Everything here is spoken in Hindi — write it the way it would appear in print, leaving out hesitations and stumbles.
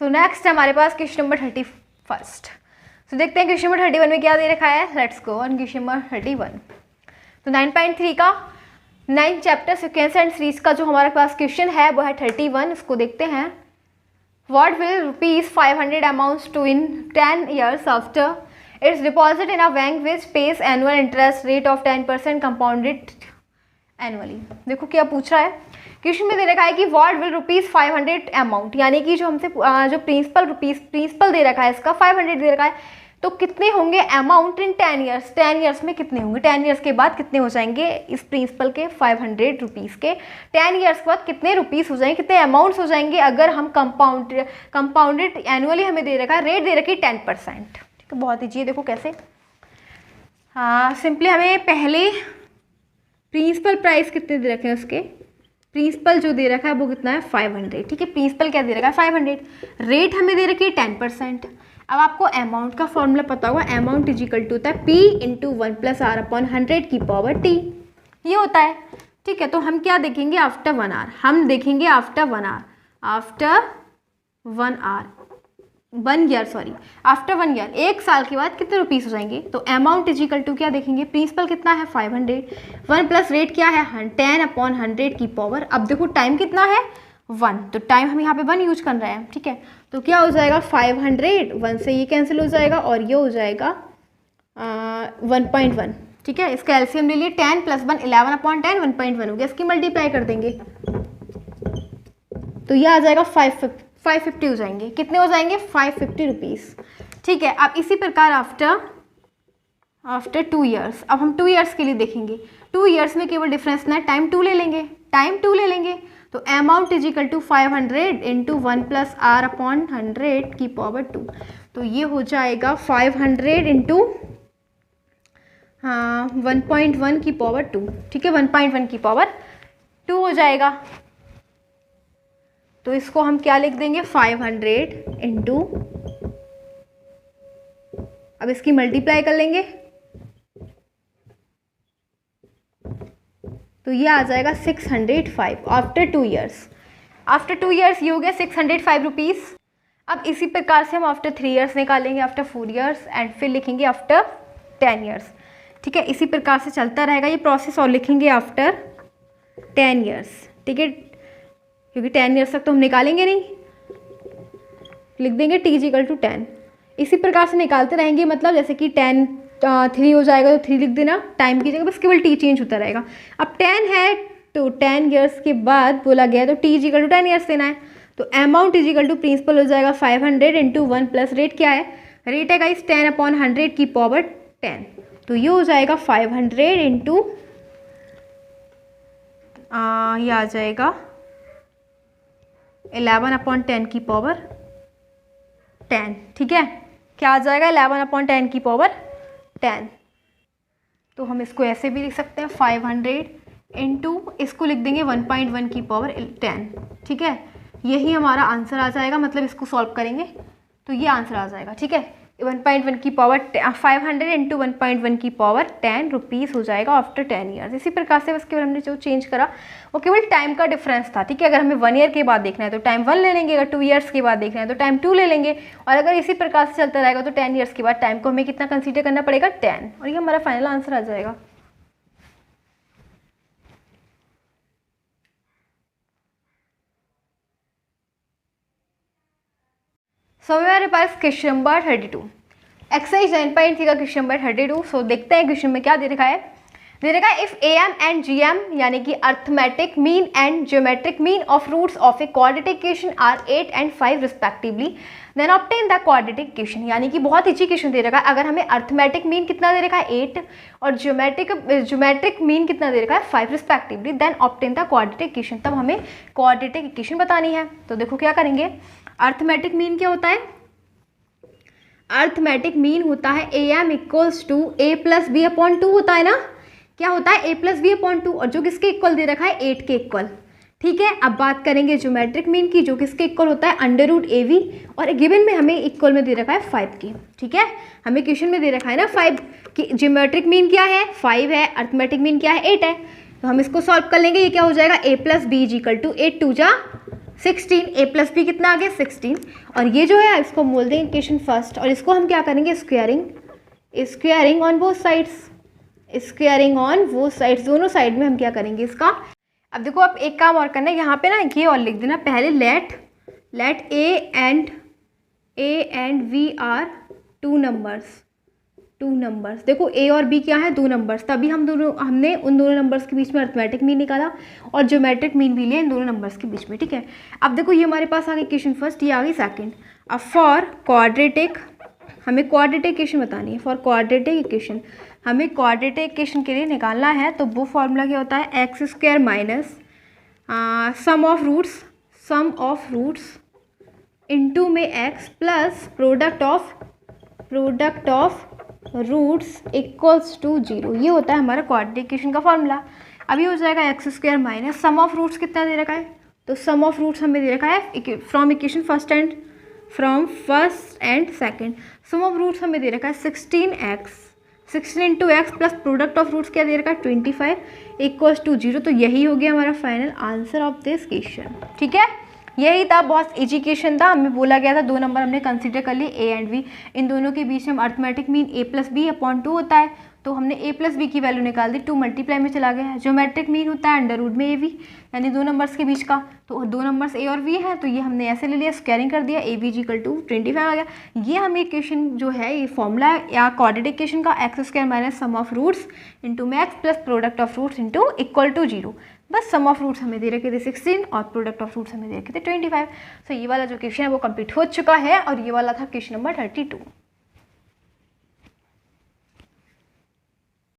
सो नेक्स्ट हमारे पास क्वेश्चन नंबर 31। सो देखते हैं क्वेश्चन नंबर 31 में क्या दे रखा है। Let's go on question number 31। तो 9.3 का 9 चैप्टर सिक्वेंस एंड सीरीज का जो हमारे पास क्वेश्चन है वो है 31। इसको देखते हैं। What will ₹500 amounts to in 10 years after its deposit in a bank which pays annual interest rate of 10% compounded annually. देखो क्या पूछ रहा है। क्वेश्चन में दे रखा है कि व्हाट विल ₹500 अमाउंट, यानी कि जो हमसे जो प्रिंसिपल दे रखा है इसका 500 दे रखा है, तो कितने होंगे अमाउंट इन 10 years। 10 years में कितने होंगे, 10 years के बाद कितने हो जाएंगे इस प्रिंसिपल के 500 रुपीज़ के। 10 years के बाद कितने रुपीज़ हो जाएंगे, कितने अमाउंट्स हो जाएंगे अगर हम कंपाउंडेड एनुअली हमें दे रखा है, रेट दे रखी है 10%। ठीक है, बहुत ईजी है। देखो कैसे। हाँ, सिंपली हमें पहले प्रिंसिपल प्राइस कितने दे रखे हैं उसके, प्रिंसिपल जो दे रखा है वो कितना है 500। ठीक है, प्रिंसिपल क्या दे रखा है 500, रेट हमें दे रखी है 10%। अब आपको अमाउंट का फॉर्मूला पता होगा, अमाउंट इज इक्वल टू होता है P × 1 + R/100 की पावर T, ये होता है। ठीक है, तो हम क्या देखेंगे आफ्टर 1 आवर, हम देखेंगे आफ्टर 1 आवर, आफ्टर 1 ईयर, 1 साल के बाद कितने रुपीस हो जाएंगे। तो अमाउंट इज इक्वल टू क्या देखेंगे, प्रिंसिपल कितना है 500, 1 प्लस रेट क्या है 10/100 की पावर। अब देखो टाइम कितना है 1, तो टाइम हम यहाँ पे 1 यूज कर रहे हैं। ठीक है, तो क्या हो जाएगा 500, 1 से ये कैंसिल हो जाएगा और ये हो जाएगा 1.1। ठीक है, इसका एलसीएम ले लिए 10 + 1 11/10 1.1 हो गया। इसकी मल्टीप्लाई कर देंगे तो ये आ जाएगा 550 हो जाएंगे। कितने हो जाएंगे 550 रुपीज़। ठीक है, अब इसी प्रकार आफ्टर 2 years, अब हम 2 years के लिए देखेंगे। 2 years में केवल डिफरेंस ना टाइम 2 ले लेंगे, तो amount is equal to 500 × 1 + R/100 की पावर 2। तो ये हो जाएगा 500 × 1.1 की पावर 2। ठीक है, 1.1 की पावर 2 हो जाएगा। तो इसको हम क्या लिख देंगे 500 × अब इसकी मल्टीप्लाई कर लेंगे तो ये आ जाएगा 605 आफ्टर 2 years। आफ्टर 2 years ये हो गया 605 रुपीज़। अब इसी प्रकार से हम आफ्टर 3 years निकालेंगे, आफ्टर 4 years एंड फिर लिखेंगे आफ्टर 10 years। ठीक है, इसी प्रकार से चलता रहेगा ये प्रोसेस और लिखेंगे आफ्टर 10 years। ठीक है, क्योंकि 10 years तक तो हम निकालेंगे नहीं, लिख देंगे T = 10। इसी प्रकार से निकालते रहेंगे, मतलब जैसे कि 3 हो जाएगा तो 3 लिख देना, टाइम की जगह बस केवल T चेंज होता रहेगा। अब 10 है तो 10 years के बाद बोला गया तो T = 10 years देना है। तो amount is equal to principal हो जाएगा 500 × 1 प्लस रेट क्या है, रेट है गाइस 10/100 की पावर 10। तो ये हो जाएगा 500 × ये आ जाएगा 11/10 की पावर 10। ठीक है, क्या आ जाएगा 11/10 की पावर 10। तो हम इसको ऐसे भी लिख सकते हैं 500 × इसको लिख देंगे 1.1 की पावर 10। ठीक है, यही हमारा आंसर आ जाएगा, मतलब इसको सॉल्व करेंगे तो ये आंसर आ जाएगा। ठीक है, 1.1 की पावर 500 × 1.1 की पावर 10 रुपीज़ हो जाएगा आफ्टर 10 years। इसी प्रकार से बस केवल हमने जो चेंज करा वो केवल टाइम का डिफरेंस था। ठीक है, अगर हमें 1 year के बाद देखना है तो टाइम 1 ले लेंगे, अगर 2 years के बाद देखना है तो टाइम 2 ले लेंगे, और अगर इसी प्रकार से चलता रहेगा तो 10 years के बाद टाइम को हमें कितना कंसीडर करना पड़ेगा 10, और ये हमारा फाइनल आंसर आ जाएगा। सो हमारे पास क्वेश्चन नंबर 32, एक्सरसाइज 9.3 का क्वेश्चन नंबर 32। सो देखते हैं क्वेश्चन में क्या दे रखा है। दे रखा है इफ AM एंड GM यानी कि arithmetic mean and geometric mean of roots of a quadratic equation are 8 and 5 respectively, then obtain the quadratic equation. यानी कि बहुत अच्छी इक्वेशन दे रखा है। अगर हमें अर्थमेटिक मीन कितना दे रखा है 8 और ज्योमेट्रिक मीन कितना दे रखा है 5 respectively, then obtain the quadratic equation. तब हमें क्वाड्रेटिक इक्वेशन बतानी है। तो देखो क्या करेंगे, अर्थमेटिक मीन क्या होता है, अर्थमेटिक मीन होता है AM = A + B/2 होता है ना, क्या होता है A + B/2, और जो किसके इक्वल दे रखा है 8 के इक्वल। ठीक है, अब बात करेंगे ज्योमेट्रिक मीन की, जो किसके इक्वल होता है √AV, और गिवन में हमें इक्वल में दे रखा है 5 की। ठीक है, हमें क्वेश्चन में दे रखा है ना 5 की, ज्योमेट्रिक मीन क्या है 5 है, अर्थमेटिक मीन क्या है 8 है। तो हम इसको सॉल्व कर लेंगे, ये क्या हो जाएगा A + B = 8 × 2 = 16, a plus B कितना आ गया 16, और ये जो है इसको बोल देंगे इक्वेशन फर्स्ट, और इसको हम क्या करेंगे squaring on both sides, squaring on both sides, दोनों साइड में हम क्या करेंगे इसका। अब देखो आप एक काम और करना है यहाँ पे ना, ये और लिख देना पहले, let a and b are two numbers. देखो ए और बी क्या है, दो नंबर्स, तभी हमने उन दोनों नंबर्स के बीच में अर्थमेटिक मीन निकाला और ज्योमेट्रिक मीन भी लिया इन दोनों नंबर्स के बीच में, ठीक है। अब देखो ये हमारे पास आ गई इक्वेशन फर्स्ट, ये आ गई सेकंड। अब फॉर क्वाड्रेटिक, हमें क्वाड्रेटिक इक्वेशन बतानी है, फॉर क्वाड्रेटिक इक्वेशन हमें क्वाड्रेटिक इक्वेशन के लिए निकालना है, तो वो फॉर्मूला क्या होता है, x square minus sum of roots into में x plus product of roots equals to 0, ये होता है हमारा क्वाड्रेटिक इक्वेशन का फॉर्मूला। अभी हो जाएगा x square minus sum of roots कितना दे रखा है, तो सम ऑफ रूट्स हमें दे रखा है from equation first and second, sum of roots हमें दे रखा है 16 into x plus product of roots क्या दे रखा है 25 इक्वल्स टू 0, तो यही हो गया हमारा final answer of this question, ठीक है। यही था, बहुत एजुकेशन था, हमें बोला गया था 2 नंबर हमने कंसीडर कर लिए ए एंड बी, इन दोनों के बीच में अर्थमेटिक मीन ए प्लस बी अपॉन 2 होता है, तो हमने ए प्लस बी की वैल्यू निकाल दी, 2 मल्टीप्लाई में चला गया है। ज्योमेट्रिक मीन होता है अंडर रूट में ए बी, यानी 2 नंबर्स के बीच का, तो 2 नंबर्स ए और बी है, तो ये हमने ऐसे ले लिया, स्क्वायरिंग कर दिया, ए बी इक्वल टू 25 आ गया। ये हमें इक्वेशन जो है, ये फॉर्मूला या क्वाड्रेटिक इक्वेशन का, x square minus sum of roots into max plus product of roots into equal to 0, बस सम ऑफ रूट्स हमें दे रखे थे 16 और प्रोडक्ट ऑफ रूट्स हमें दे रखे थे 25। सो ये वाला जो क्वेश्चन है वो कंप्लीट हो चुका है, और ये वाला था क्वेश्चन नंबर 32।